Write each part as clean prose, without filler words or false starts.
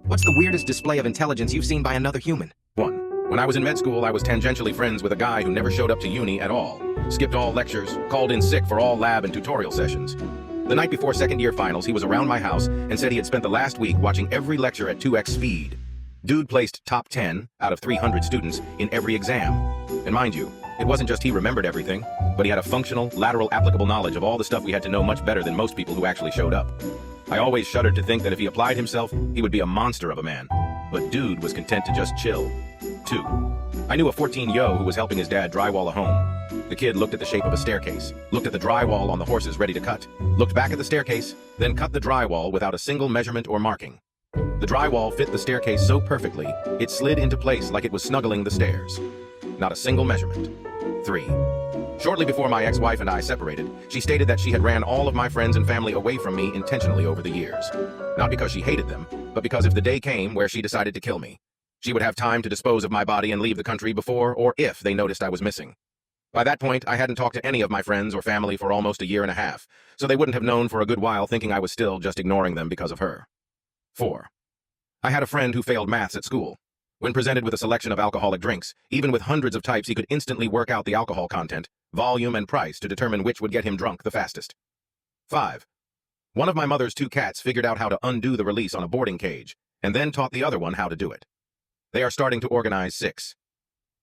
What's the weirdest display of intelligence you've seen by another human? 1. When I was in med school, I was tangentially friends with a guy who never showed up to uni at all. Skipped all lectures, called in sick for all lab and tutorial sessions. The night before second-year finals, he was around my house and said he had spent the last week watching every lecture at 2x speed. Dude placed top 10 out of 300 students in every exam. And mind you, it wasn't just he remembered everything, but he had a functional, lateral applicable knowledge of all the stuff we had to know much better than most people who actually showed up. I always shuddered to think that if he applied himself, he would be a monster of a man. But dude was content to just chill. 2. I knew a 14-yo who was helping his dad drywall a home. The kid looked at the shape of a staircase, looked at the drywall on the horses ready to cut, looked back at the staircase, then cut the drywall without a single measurement or marking. The drywall fit the staircase so perfectly, it slid into place like it was snuggling the stairs. Not a single measurement. 3. Shortly before my ex-wife and I separated, she stated that she had ran all of my friends and family away from me intentionally over the years. Not because she hated them, but because if the day came where she decided to kill me, she would have time to dispose of my body and leave the country before or if they noticed I was missing. By that point, I hadn't talked to any of my friends or family for almost a year and a half, so they wouldn't have known for a good while, thinking I was still just ignoring them because of her. 4. I had a friend who failed maths at school. When presented with a selection of alcoholic drinks, even with hundreds of types, he could instantly work out the alcohol content, volume, and price to determine which would get him drunk the fastest. 5. One of my mother's 2 cats figured out how to undo the release on a boarding cage, and then taught the other one how to do it. They are starting to organize 6.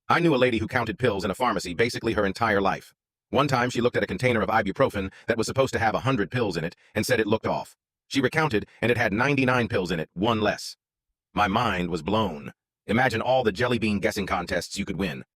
I knew a lady who counted pills in a pharmacy basically her entire life. One time she looked at a container of ibuprofen that was supposed to have 100 pills in it and said it looked off. She recounted and it had 99 pills in it, 1 less. My mind was blown. Imagine all the jelly bean guessing contests you could win.